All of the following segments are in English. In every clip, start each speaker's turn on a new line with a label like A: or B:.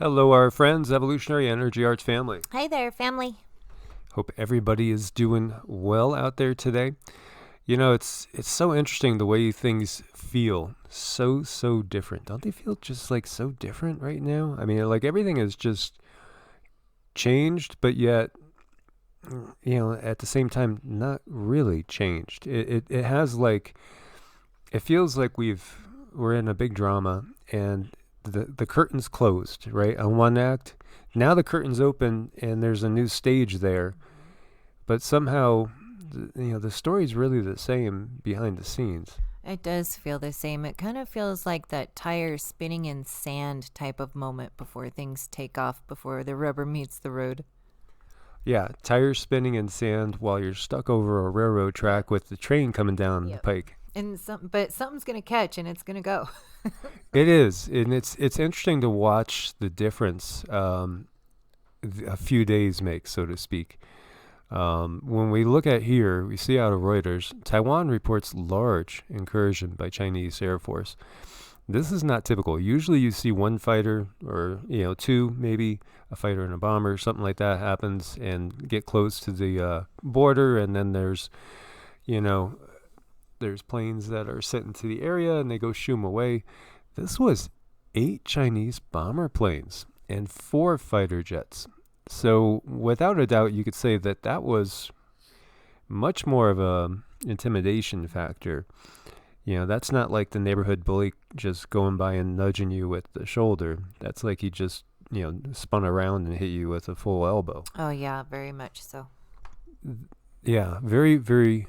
A: Hello, our friends, Evolutionary Energy Arts family.
B: Hi there, family.
A: Hope everybody is doing well out there today. You know, it's so interesting the way things feel so different. Don't they feel just like so different right now? I mean, like everything is just changed, but yet, at the same time, not really changed. It has like, it feels like we're in a big drama and the curtain's closed, right? On one act. Now the curtain's open and there's a new stage there. But somehow, the story's really the same behind the scenes.
B: It does feel the same. It kind of feels like that tire spinning in sand type of moment before things take off, before the rubber meets the road.
A: Yeah, tires spinning in sand while you're stuck over a railroad track with the train coming down the pike.
B: But something's going to catch and it's going to go.
A: It is, and it's interesting to watch the difference a few days make, so to speak. When we look at here, we see out of Reuters, Taiwan reports large incursion by Chinese Air Force. This is not typical. Usually you see one fighter or, two, maybe a fighter and a bomber, something like that happens and get close to the border. And then there's planes that are sent into the area and they go shoo them away. This was 8 Chinese bomber planes and 4 fighter jets. So without a doubt, you could say that was much more of a intimidation factor. That's not like the neighborhood bully just going by and nudging you with the shoulder. That's like he just, spun around and hit you with a full elbow.
B: Oh, yeah, very much so.
A: Yeah, very, very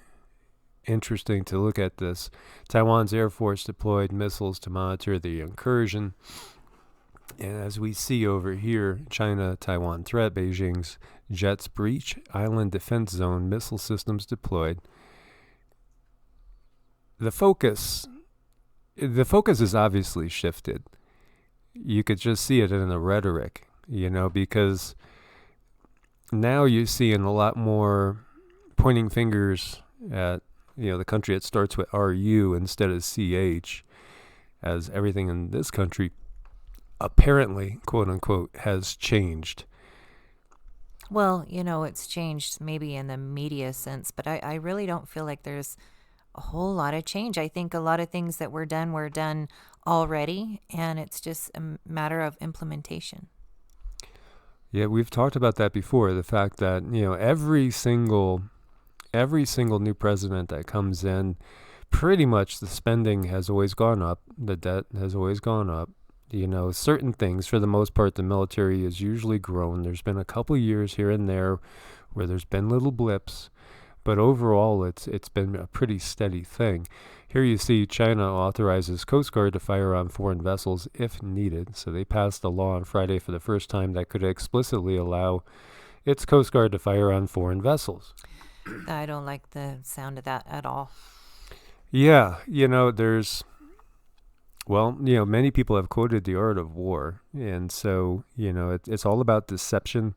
A: interesting to look at this. Taiwan's Air Force deployed missiles to monitor the incursion. And as we see over here, China-Taiwan threat, Beijing's jets breach island defense zone, missile systems deployed. The focus is obviously shifted. You could just see it in the rhetoric, because now you're seeing a lot more pointing fingers at, the country that starts with RU instead of CH, as everything in this country apparently, quote unquote, has changed.
B: Well, it's changed maybe in the media sense, but I really don't feel like there's a whole lot of change. I think a lot of things that were done already, and it's just a matter of implementation.
A: Yeah, we've talked about that before. The fact that, every single new president that comes in, pretty much the spending has always gone up. The debt has always gone up. Certain things, for the most part, the military has usually grown. There's been a couple years here and there where there's been little blips, but overall it's been a pretty steady thing. Here you see China authorizes Coast Guard to fire on foreign vessels if needed. So they passed a law on Friday for the first time that could explicitly allow its Coast Guard to fire on foreign vessels.
B: I don't like the sound of that at all.
A: Yeah, many people have quoted The Art of War. And so, it's all about deception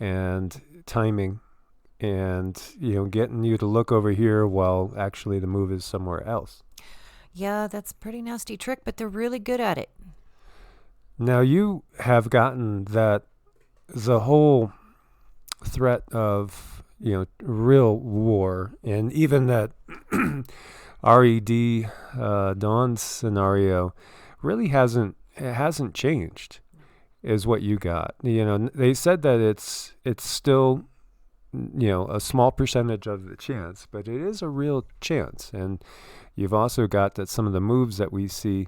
A: and timing and, getting you to look over here while actually the move is somewhere else.
B: Yeah, that's a pretty nasty trick, but they're really good at it.
A: Now, you have gotten that the whole threat of, real war, and even that RED Dawn scenario really hasn't changed, is what you got. They said that it's still, a small percentage of the chance, but it is a real chance. And you've also got that some of the moves that we see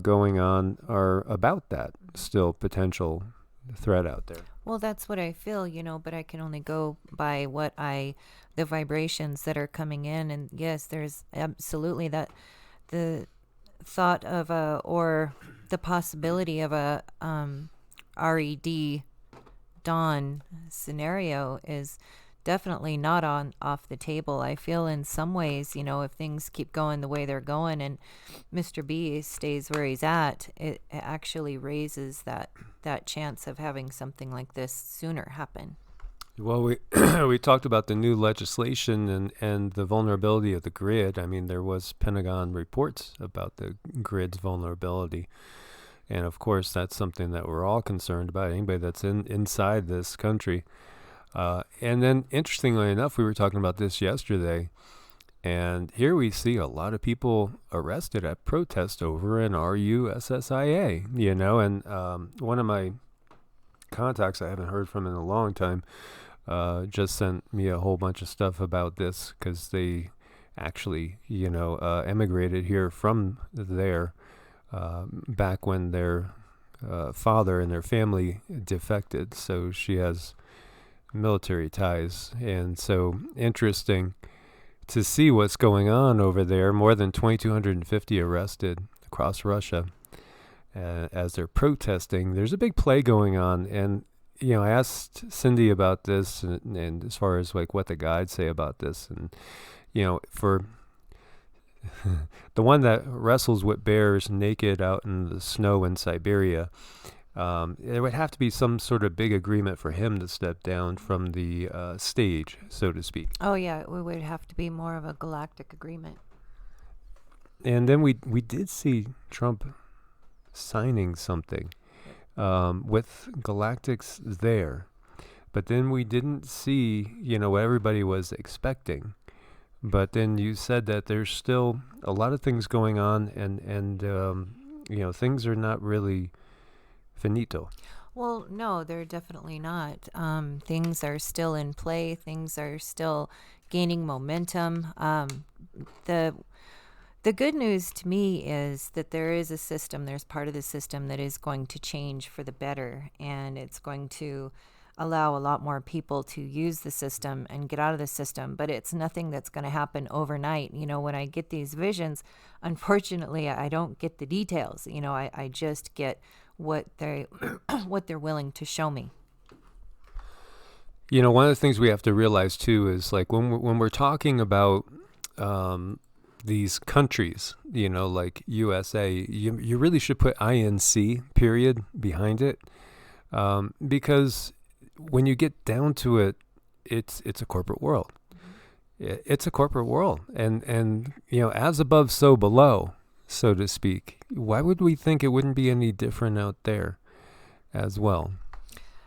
A: going on are about that still potential threat out there.
B: Well, that's what I feel, but I can only go by the vibrations that are coming in. And yes, there's absolutely the thought of or the possibility of a RED Dawn scenario is definitely not off the table. I feel in some ways, if things keep going the way they're going and Mr. B stays where he's at, it actually raises that chance of having something like this sooner happen.
A: Well, we talked about the new legislation and the vulnerability of the grid. I mean, there was Pentagon reports about the grid's vulnerability. And of course, that's something that we're all concerned about, anybody that's inside this country. And then, interestingly enough, we were talking about this yesterday, and here we see a lot of people arrested at protest over an RUSSIA, and one of my contacts I haven't heard from in a long time just sent me a whole bunch of stuff about this, because they actually, emigrated here from there back when their father and their family defected. So she has military ties. And so interesting to see what's going on over there. More than 2,250 arrested across Russia as they're protesting. There's a big play going on. And, I asked Cindy about this and as far as like what the guides say about this. And, for the one that wrestles with bears naked out in the snow in Siberia, there would have to be some sort of big agreement for him to step down from the stage, so to speak.
B: Oh yeah, it would have to be more of a galactic agreement.
A: And then we did see Trump signing something with galactics there, but then we didn't see, what everybody was expecting. But then you said that there's still a lot of things going on, and things are not really finito.
B: Well, no, they're definitely not. Things are still in play. Things are still gaining momentum. The good news to me is that there is a system. There's part of the system that is going to change for the better, and it's going to allow a lot more people to use the system and get out of the system. But it's nothing that's going to happen overnight. When I get these visions, unfortunately, I don't get the details. I just get what they're willing to show me.
A: One of the things we have to realize too is like when we're talking about these countries, like USA, you really should put INC period behind it, because when you get down to it, it's a corporate world. It's a corporate world, and as above, so below, so to speak. Why would we think it wouldn't be any different out there as well?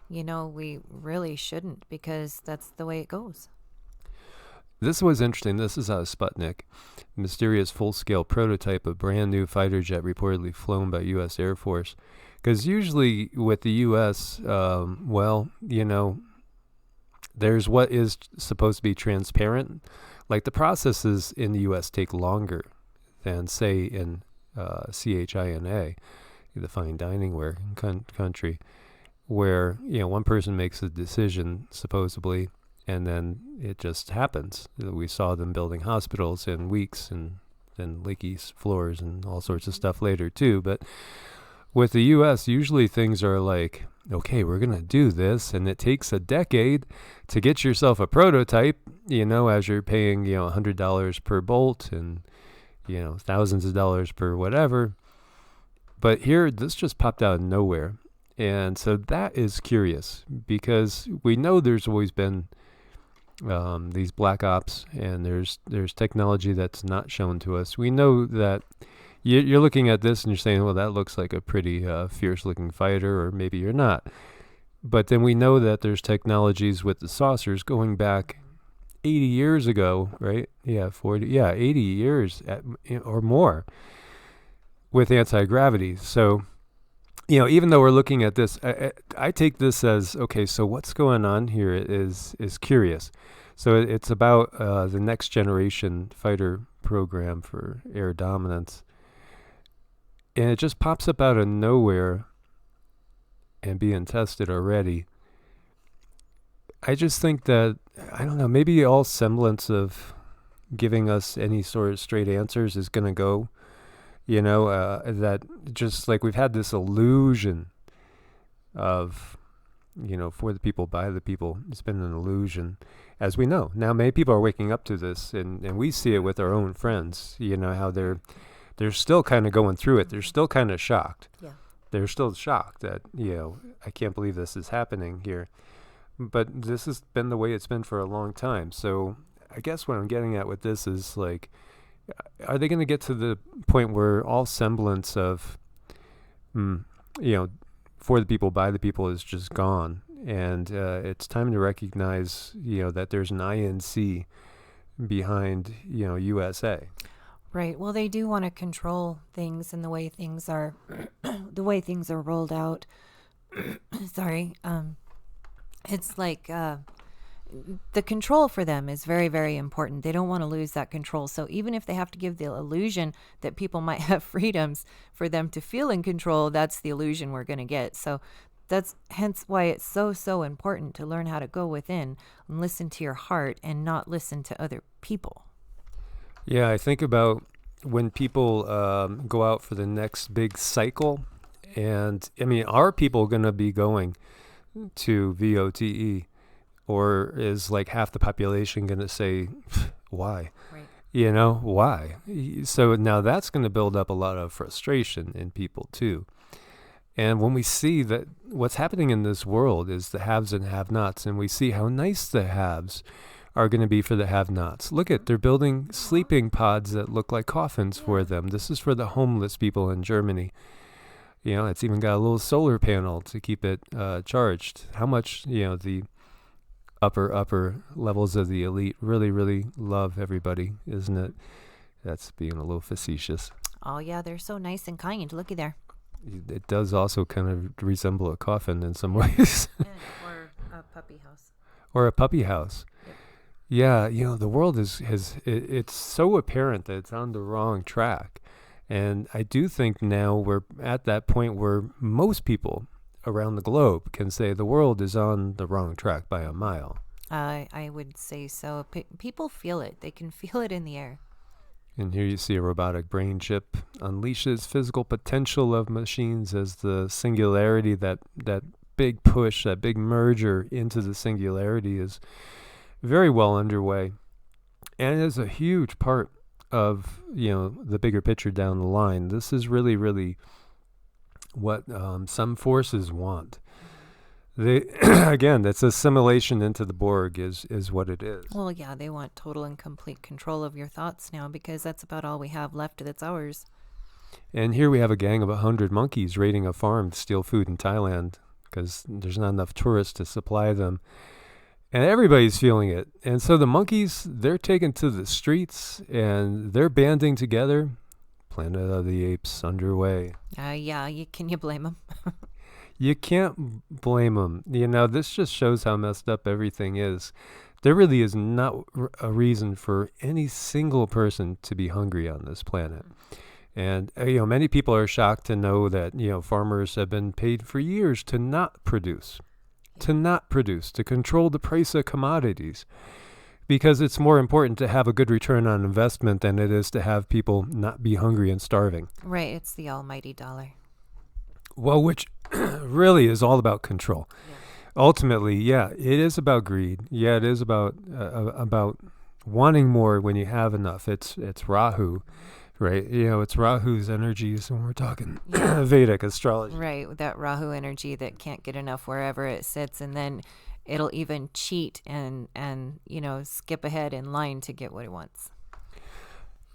B: We really shouldn't, because that's the way it goes.
A: This was interesting. This is out of Sputnik. Mysterious full-scale prototype of brand new fighter jet reportedly flown by U.S. Air Force. Because usually with the U.S., there's what is supposed to be transparent. Like the processes in the U.S. take longer than, say, in CHINA, the fine dining ware country, where one person makes a decision supposedly, and then it just happens. We saw them building hospitals in weeks, and then leaky floors and all sorts of stuff later too. But with the U.S., usually things are like, okay, we're going to do this, and it takes a decade to get yourself a prototype, as you're paying, $100 per bolt and, thousands of dollars per whatever. But here, this just popped out of nowhere. And so that is curious, because we know there's always been these black ops, and there's technology that's not shown to us. We know that you're looking at this and you're saying, well, that looks like a pretty fierce-looking fighter, or maybe you're not. But then we know that there's technologies with the saucers going back 80 years ago, right? 80 years or more with anti-gravity. So, even though we're looking at this, I take this as, okay, so what's going on here is curious. So it's about the next generation fighter program for air dominance. And it just pops up out of nowhere and being tested already. I just think that, I don't know, maybe all semblance of giving us any sort of straight answers is going to go, that just like we've had this illusion of, for the people, by the people. It's been an illusion, as we know. Now, many people are waking up to this, and we see it with our own friends, how they're still kind of going through it. They're still kind of shocked.
B: Yeah.
A: They're still shocked that, I can't believe this is happening here. But this has been the way it's been for a long time. So I guess what I'm getting at with this is, like, are they going to get to the point where all semblance of mm, you know, for the people, by the people is just gone. And it's time to recognize, that there's an INC behind, USA.
B: Right. Well, they do want to control things and the way things are, the way things are rolled out. Sorry. It's like the control for them is very, very important. They don't want to lose that control. So even if they have to give the illusion that people might have freedoms for them to feel in control, that's the illusion we're going to get. So that's hence why it's so, so important to learn how to go within and listen to your heart and not listen to other people.
A: Yeah, I think about when people go out for the next big cycle. And I mean, are people going to be going to VOTE? Or is like half the population going to say, why?
B: Right.
A: Why? So now that's going to build up a lot of frustration in people too. And when we see that what's happening in this world is the haves and have-nots, and we see how nice the haves are going to be for the have-nots. Look at, they're building sleeping pods that look like coffins for them. This is for the homeless people in Germany. It's even got a little solar panel to keep it charged. How much, the upper levels of the elite really, really love everybody, isn't it? That's being a little facetious.
B: Oh, yeah, they're so nice and kind. Looky there.
A: It does also kind of resemble a coffin in some ways.
B: Or a puppy house.
A: Or a puppy house. Yep. Yeah, the world it's so apparent that it's on the wrong track. And I do think now we're at that point where most people around the globe can say the world is on the wrong track by a mile.
B: I would say so. People feel it. They can feel it in the air.
A: And here you see a robotic brain chip unleashes physical potential of machines as the singularity, that big push, that big merger into the singularity is very well underway. And it is a huge part of, the bigger picture down the line. This is really, really what some forces want. They again, that's assimilation into the Borg is what it is.
B: Well, yeah, they want total and complete control of your thoughts now because that's about all we have left that's ours.
A: And here we have a gang of 100 monkeys raiding a farm to steal food in Thailand because there's not enough tourists to supply them. And everybody's feeling it. And so the monkeys, they're taken to the streets and they're banding together. Planet of the Apes underway.
B: Yeah, can you blame them?
A: You can't blame them. This just shows how messed up everything is. There really is not a reason for any single person to be hungry on this planet. And, many people are shocked to know that, farmers have been paid for years to not produce, to control the price of commodities. Because it's more important to have a good return on investment than it is to have people not be hungry and starving.
B: Right, it's the almighty dollar.
A: Well, which really is all about control. Yeah. Ultimately, yeah, it is about greed. Yeah, it is about wanting more when you have enough. It's Rahu, right? It's Rahu's energies when we're talking Vedic astrology.
B: Right, that Rahu energy that can't get enough wherever it sits, and then it'll even cheat and skip ahead in line to get what it wants.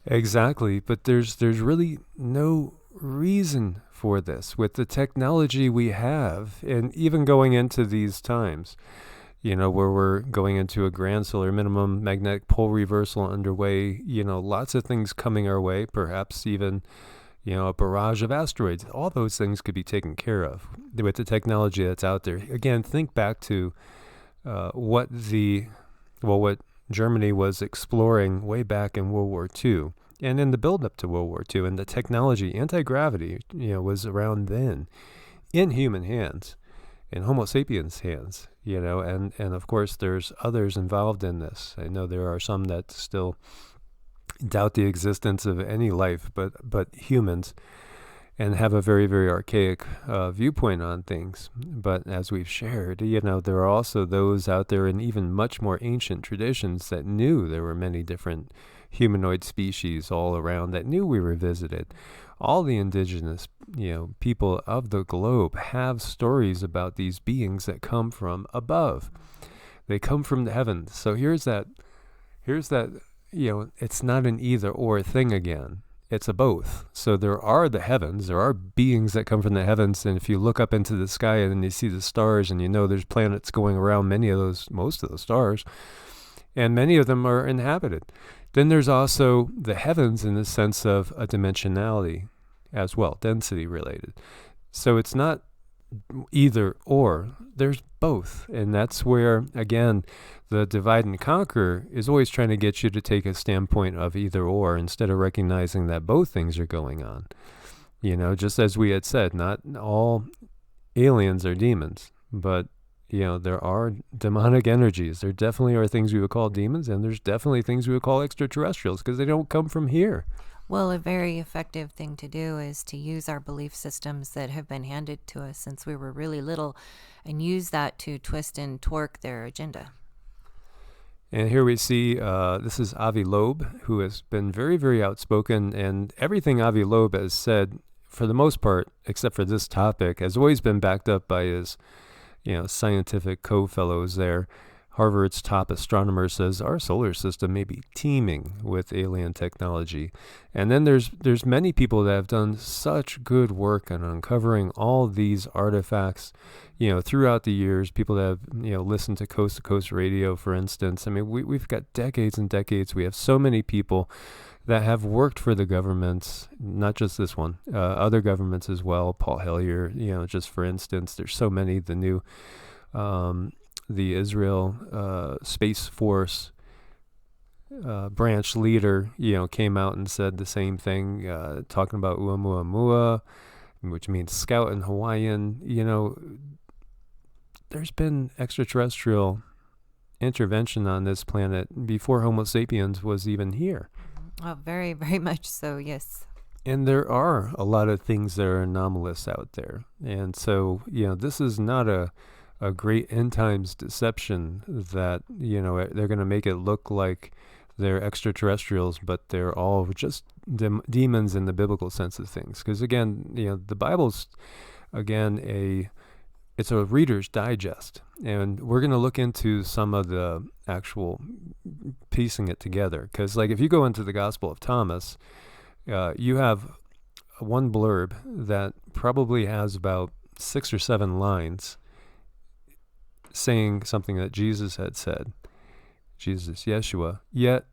A: Exactly, but there's really no reason for this with the technology we have, and even going into these times, where we're going into a grand solar minimum, magnetic pole reversal underway, lots of things coming our way, perhaps even, a barrage of asteroids. All those things could be taken care of with the technology that's out there. Again, think back to what Germany was exploring way back in World War II. And in the build-up to World War II, and the technology, anti-gravity, was around then in human hands, in Homo sapiens hands, and of course there's others involved in this. I know there are some that still doubt the existence of any life, but humans, and have a very, very archaic viewpoint on things. But as we've shared, there are also those out there in even much more ancient traditions that knew there were many different humanoid species all around, that knew we were visited. All the indigenous, people of the globe have stories about these beings that come from above. They come from the heavens. So here's that, it's not an either or thing again. it's a both. So there are the heavens, there are beings that come from the heavens, and if you look up into the sky and you see the stars, and you know there's planets going around most of those stars, and many of them are inhabited. Then there's also the heavens in the sense of a dimensionality as well, density related. So it's not either or, there's both. And that's where, again, the divide and conquer is always trying to get you to take a standpoint of either or instead of recognizing that both things are going on. Just as we had said, not all aliens are demons, but there are demonic energies. There definitely are things we would call demons, and there's definitely things we would call extraterrestrials because they don't come from here.
B: Well, a very effective thing to do is to use our belief systems that have been handed to us since we were really little and use that to twist and twerk their agenda.
A: And here we see, this is Avi Loeb, who has been very, very outspoken, and everything Avi Loeb has said, for the most part, except for this topic, has always been backed up by his scientific co-fellows there. Harvard's top astronomer says our solar system may be teeming with alien technology. And then there's many people that have done such good work on uncovering all these artifacts, throughout the years. People that have, listened to Coast Radio, for instance. I mean, we've got decades and decades. We have so many people that have worked for the governments, not just this one, other governments as well. Paul Hellyer, just for instance, there's so many. The new, the Israel Space Force branch leader, came out and said the same thing, talking about Uamuamua, which means scout in Hawaiian. There's been extraterrestrial intervention on this planet before Homo sapiens was even here.
B: Oh, very, very much so, yes.
A: And there are a lot of things that are anomalous out there. And so, this is not a great end times deception that, they're going to make it look like they're extraterrestrials, but they're all just demons in the biblical sense of things. Because again, the Bible's, again, it's a Reader's Digest. And we're going to look into some of the actual piecing it together. Because like if you go into the Gospel of Thomas, you have one blurb that probably has about 6 or 7 lines saying something that Jesus had said. Jesus, Yeshua. Yet,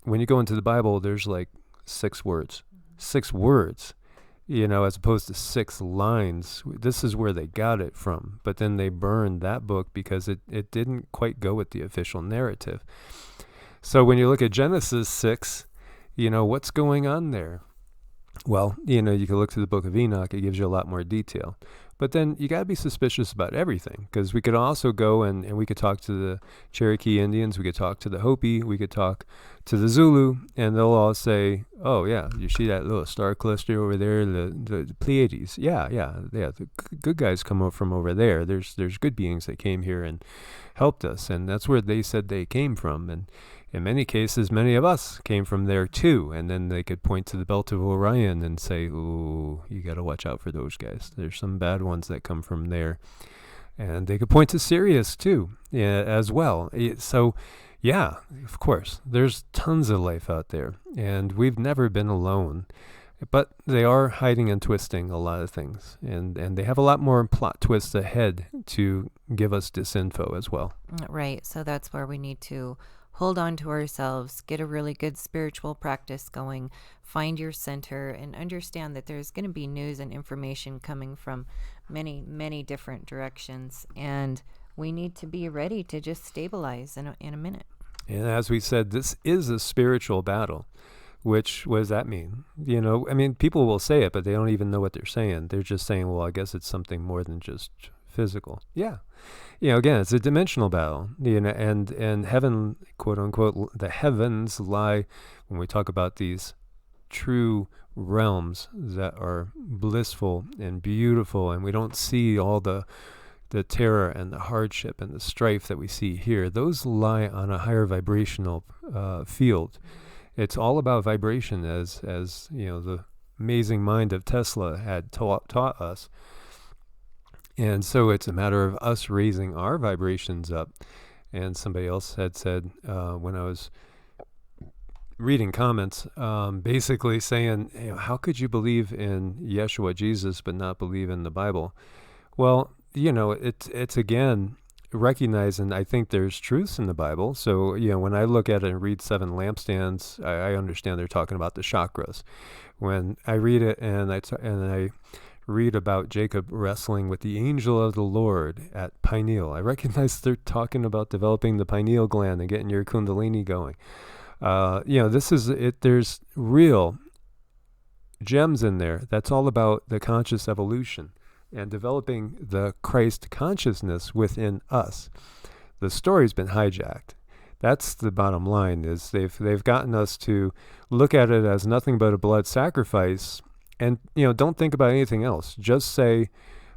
A: when you go into the Bible, there's like 6 words. 6 words, as opposed to 6 lines. This is where they got it from. But then they burned that book because it didn't quite go with the official narrative. So when you look at Genesis 6, what's going on there? Well, you can look to the book of Enoch. It gives you a lot more detail. But then you got to be suspicious about everything, because we could also go and we could talk to the Cherokee Indians, we could talk to the Hopi, we could talk to the Zulu, and they'll all say, oh, yeah, you see that little star cluster over there, the Pleiades. Yeah, the good guys come up from over there. There's good beings that came here and helped us, and that's where they said they came from. And in many cases, many of us came from there too. And then they could point to the Belt of Orion and say, ooh, you got to watch out for those guys. There's some bad ones that come from there. And they could point to Sirius too, as well. So, yeah, of course, there's tons of life out there. And we've never been alone. But they are hiding and twisting a lot of things. And they have a lot more plot twists ahead to give us disinfo as well.
B: Right. So that's where we need to hold on to ourselves, get a really good spiritual practice going, find your center, and understand that there's going to be news and information coming from many, many different directions. And we need to be ready to just stabilize in a minute.
A: And as we said, this is a spiritual battle. Which, what does that mean? People will say it, but they don't even know what they're saying. They're just saying, well, I guess it's something more than just physical. Yeah. Again, it's a dimensional battle, and heaven, quote unquote, the heavens lie when we talk about these true realms that are blissful and beautiful, and we don't see all the terror and the hardship and the strife that we see here. Those lie on a higher vibrational field. It's all about vibration, as the amazing mind of Tesla had taught us. And so it's a matter of us raising our vibrations up. And somebody else had said, when I was reading comments, basically saying, how could you believe in Yeshua, Jesus, but not believe in the Bible? Well, it's again recognizing, I think there's truths in the Bible. So, when I look at it and read Seven Lampstands, I understand they're talking about the chakras. When I read it and I read about Jacob wrestling with the angel of the Lord at pineal, I recognize they're talking about developing the pineal gland and getting your kundalini going. This is it. There's real gems in there. That's all about the conscious evolution and developing the Christ consciousness within us. The story's been hijacked. That's the bottom line. Is they've gotten us to look at it as nothing but a blood sacrifice, and don't think about anything else. Just say,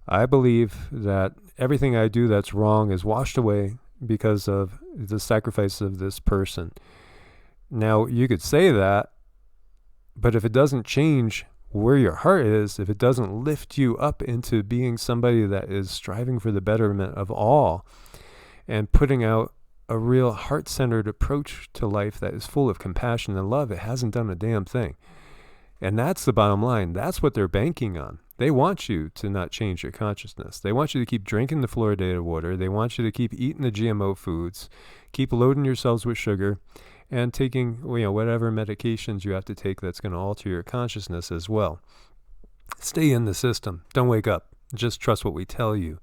A: I believe that everything I do that's wrong is washed away because of the sacrifice of this person. Now, you could say that, but if it doesn't change where your heart is, if it doesn't lift you up into being somebody that is striving for the betterment of all and putting out a real heart-centered approach to life that is full of compassion and love, it hasn't done a damn thing. And that's the bottom line. That's what they're banking on. They want you to not change your consciousness. They want you to keep drinking the fluoridated water. They want you to keep eating the GMO foods, keep loading yourselves with sugar, and taking whatever medications you have to take that's going to alter your consciousness as well. Stay in the system. Don't wake up. Just trust what we tell you.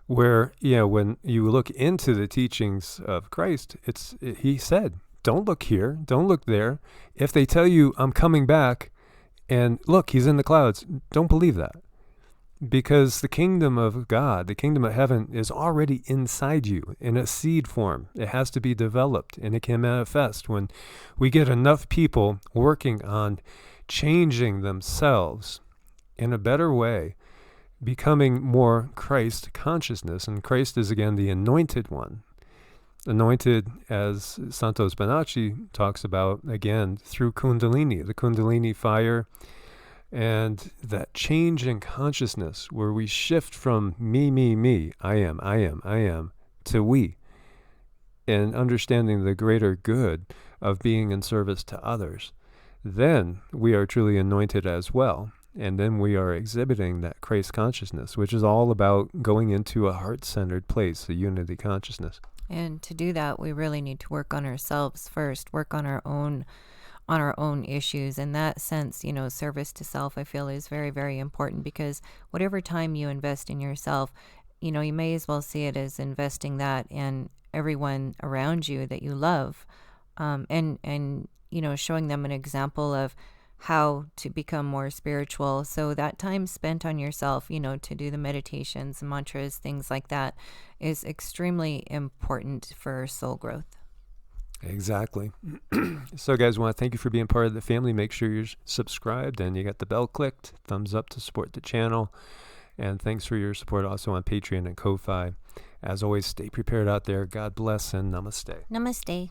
A: Where, when you look into the teachings of Christ, he said, don't look here, don't look there. If they tell you, I'm coming back, and look, he's in the clouds, don't believe that. Because the kingdom of God, the kingdom of heaven, is already inside you in a seed form. It has to be developed, and it can manifest when we get enough people working on changing themselves in a better way, becoming more Christ consciousness. And Christ is, again, the anointed one. Anointed, as Santos Bonacci talks about, again, through Kundalini, the Kundalini fire, and that change in consciousness where we shift from me, I am, to we, and understanding the greater good of being in service to others. Then we are truly anointed as well. And then we are exhibiting that Christ consciousness, which is all about going into a heart-centered place, a unity consciousness.
B: And to do that, we really need to work on ourselves first, work on our own issues. In that sense, service to self, I feel, is very, very important, because whatever time you invest in yourself, you may as well see it as investing that in everyone around you that you love, and showing them an example of how to become more spiritual. So that time spent on yourself, to do the meditations, mantras, things like that, is extremely important for soul growth.
A: Exactly. So, guys, I want to thank you for being part of the family. Make sure you're subscribed and you got the bell clicked. Thumbs up to support the channel. And thanks for your support also on Patreon and Ko-Fi. As always, stay prepared out there. God bless and namaste.
B: Namaste.